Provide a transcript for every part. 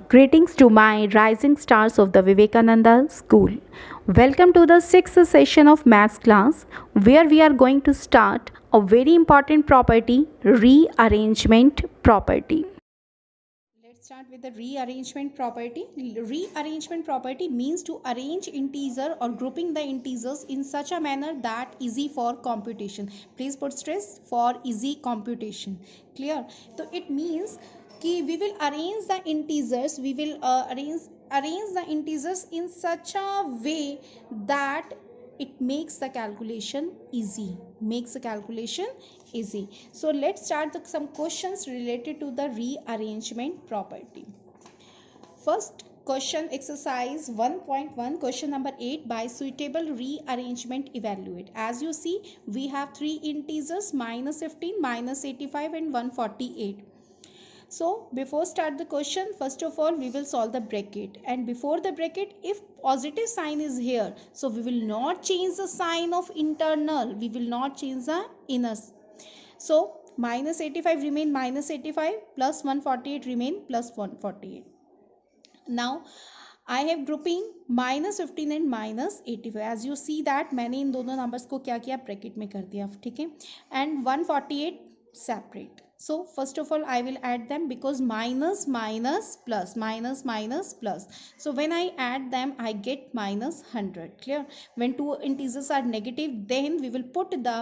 Greetings to my rising stars of the Vivekananda School. Welcome to the sixth session of Maths class, where we are going to start a very important property, rearrangement property. Let's start with the rearrangement property. Rearrangement property means to arrange integer or grouping the integers in such a manner that easy for computation. Please put stress for easy computation. Clear? So it means कि we will arrange the integers, we will arrange the integers in such a way that it makes the calculation easy. So let's start some questions related to the rearrangement property. First question, exercise 1.1, question number 8. By suitable rearrangement evaluate. As you see, we have three integers, -15, -85 and 148. So before start the question, first of all we will solve the bracket, and before the bracket, if positive sign is here, so we will not change the sign of internal, we will not change the inner. So -85 remain -85, plus 148 remain plus 148. Now I have grouping -15 and -85. as you see that मैंने इन दोनों numbers को क्या किया, bracket में कर दिया, ठीक है, and 148 separate. So first of all I will add them, because minus minus plus minus minus plus, so when I add them I get -100. Clear? When two integers are negative, then we will put the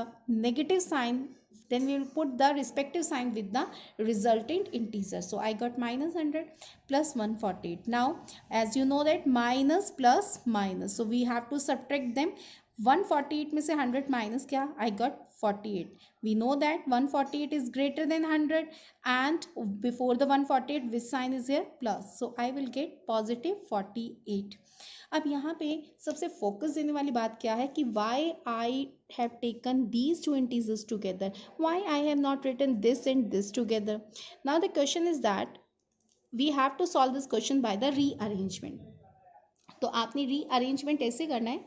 negative sign, then we will put the respective sign with the resultant integer. So I got -100 plus 148. Now as you know that minus plus minus, so we have to subtract them. 148 में से 100 minus क्या, I got 48. We know that 148 is greater than 100, and before the 148 which sign is here, plus, so I will get positive 48. अब यहाँ पे सबसे focus देने वाली बात क्या है कि why I have taken these two integers together, why I have not written this and this together. Now the question is that we have to solve this question by the rearrangement. तो आपने rearrangement ऐसे करना है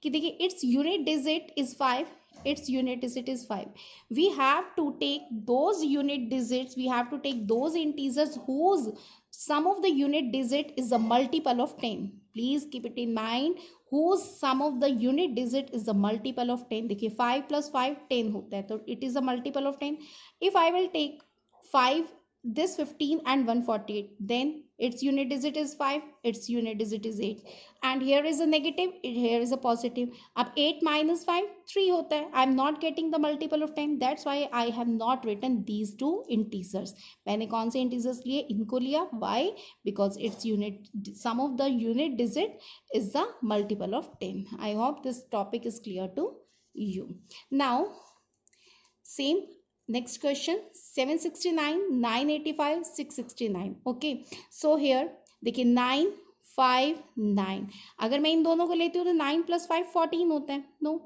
कि देखिए, it's unit digit is 5, its unit digit is 5. We have to take those unit digits, we have to take those integers whose sum of the unit digit is the multiple of 10. Please keep it in mind, whose sum of the unit digit is the multiple of 10. देखिए 5 plus 5 10 होता है, तो it is a multiple of 10. If I will take 5, this 15 and 148, then its unit digit is 5, its unit digit is 8, and here is a negative, here is a positive. अब 8 minus 5 3 होता है. I am not getting the multiple of 10, that's why I have not written these two integers. मैंने कौन से integers लिए, इनको लिया. Why? Because its unit sum of the unit digit is the multiple of 10. I hope this topic is clear to you. Now same next question, 769, 985, 669. Okay, so here देखिए 9 5 9, अगर मैं इन दोनों को लेती हूँ तो 9 plus 5 14 होता है. नो,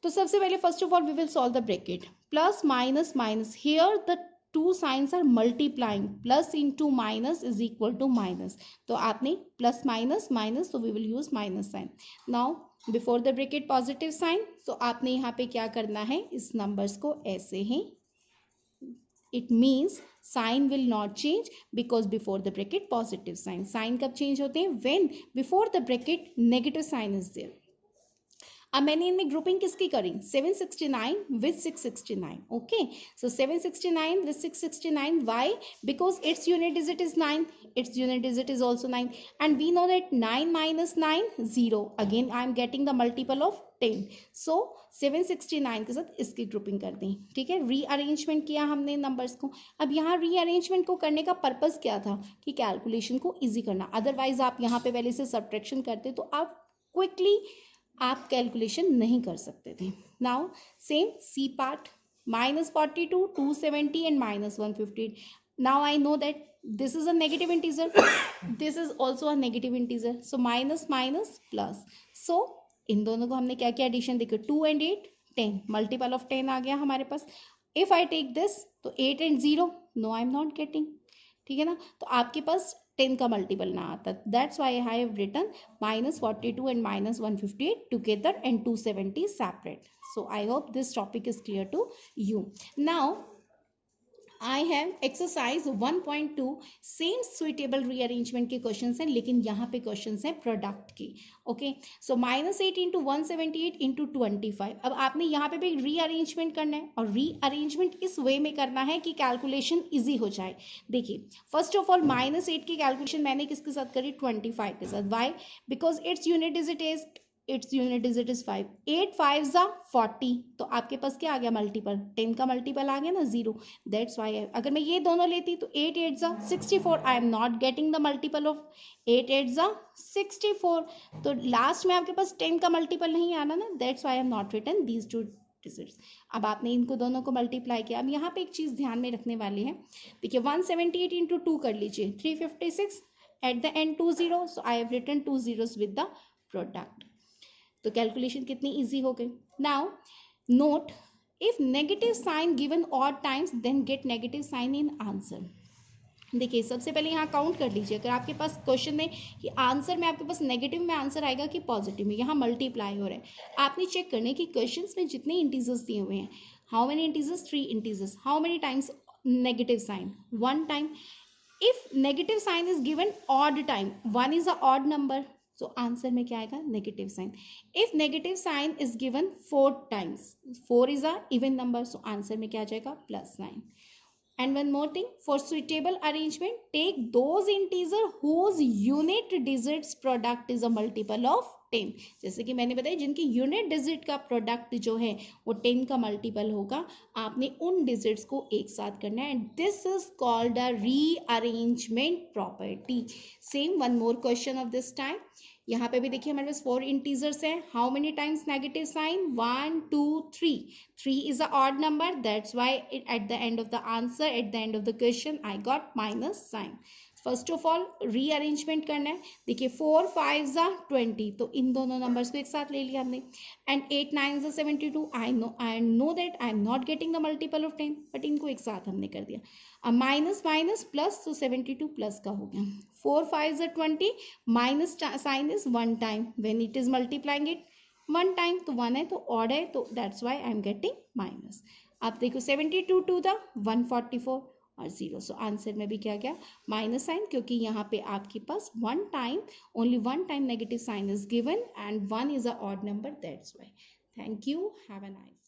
तो सबसे पहले first of all we will solve the bracket. Plus minus minus, here the two signs are multiplying, plus into minus is equal to minus. तो आपने प्लस माइनस माइनस, तो we will use minus sign. Now before the bracket positive sign, तो आपने यहाँ पे क्या करना है, इस नंबर्स को ऐसे ही, it means sign will not change because before the bracket positive sign. Sign कब चेंज होते हैं, when before the bracket negative sign is there. अब मैंने इनमें ग्रुपिंग किसकी करी, 769 with 669. Okay, so 769 with 669. Why? Because its unit digit is 9, its unit digit is also 9, and we know that 9 minus 9 0. Again I am getting the multiple of 10. So 769 के साथ इसकी grouping कर दी. ठीक है, रीअरेंजमेंट किया हमने नंबर्स को. अब यहाँ रीअरेंजमेंट को करने का पर्पस क्या था, कि कैलकुलेशन को इजी करना. अदरवाइज आप यहाँ पे पहले से सब्ट्रैक्शन करते तो आप क्विकली आप कैलकुलेशन नहीं कर सकते थे. Now same C part, -42, 270 and -158. now I know that this is a negative integer, this is also a negative integer, so minus minus plus. so इन दोनों को हमने क्या किया, एडिशन देखो, 2 and 8 10, मल्टीपल ऑफ 10 आ गया हमारे पास. इफ आई टेक दिस, तो 8 and 0, no I am not getting. ठीक है ना, तो आपके पास 10 का मल्टीपल ना आता. That's why I have written -42 and -158 together and 270 separate. So I hope this topic is clear to you. Now I have exercise 1.2 same suitable rearrangement के question हैं, लेकिन यहाँ पे क्वेश्चन हैं प्रोडक्ट के। ओके, सो -8 इंटू 178 इंटू 25। अब आपने यहाँ पे भी रीअरेंजमेंट करना है, और रीअरेंजमेंट इस वे में करना है कि कैलकुलेशन इजी हो जाए। देखिए, फर्स्ट ऑफ ऑल -8 की कैलकुलेशन मैंने किसके साथ करी, 25 के साथ। Why? Because its unit digit is 5। 8 5 जा 40, तो आपके पास क्या आ गया मल्टीपल, 10 का मल्टीपल आ गया ना, 0। दैट्स वाई अगर मैं ये दोनों लेती तो 8 8 जा 64, आई am not getting the multiple of 8 8 जा 64, तो लास्ट में आपके पास 10 का मल्टीपल नहीं आना ना, that's why I am not written these two digits. अब आपने इनको दोनों को मल्टीप्लाई किया। अब यहाँ पे एक चीज ध्यान में रखने वाली है, देखिए 178 इंटू 2 कर लीजिए, 356, at the end 2 0, so I have written 2 zeros with the product. तो कैलकुलेशन कितनी इजी हो गई। Now note, if negative sign given odd times then get negative sign in answer. देखिए, सबसे पहले यहाँ काउंट कर लीजिए, अगर आपके पास क्वेश्चन में कि आंसर में आपके पास नेगेटिव में आंसर आएगा कि पॉजिटिव में, यहाँ मल्टीप्लाई हो रहा है। आपने चेक करने की क्वेश्चंस में जितने इंटीजर्स दिए हुए हैं, how many integers, 3 integers, how many times negative sign, 1 time. If negative sign is given odd time, 1 is a odd number, so answer में क्या आएगा, negative sign. If negative sign is given 4 times, 4 is a even number, so answer में क्या आ जाएगा, +9। And one more thing, for suitable arrangement, take those integer whose unit digits product is a multiple of 10। जैसे कि मैंने बताया, जिनकी unit digit का product जो है वो 10 का मल्टीपल होगा, आपने उन डिजिट्स को एक साथ करना है, and this is called a rearrangement property. Same one more question of this time. यहाँ पे भी देखिए हमारे पास 4 इंटीजर्स हैं, how many times negative sign, 1 2 3, 3 is a odd number, that's why at the end of the answer, at the end of the question, I got minus sign। First of all rearrangement करना है। देखिए 4 5 जा 20, तो इन दोनों numbers को एक साथ ले लिया हमने, एंड 8 9 जा 72। I know that I am not getting the multiple of 10, but इनको एक साथ हमने कर दिया। अब माइनस माइनस प्लस, तो 72 प्लस का हो गया। 4 5 जा 20, minus sign is 1 time, when it is multiplying it 1 time, तो 1 है तो ऑड है, तो that's why I am getting minus. अब देखो 72 टू द 144 और 0, सो आंसर में भी क्या गया, माइनस साइन, क्योंकि यहाँ पे आपके पास 1 time, only 1 time negative sign is given, and 1 is a odd number, that's why. Thank you, have a nice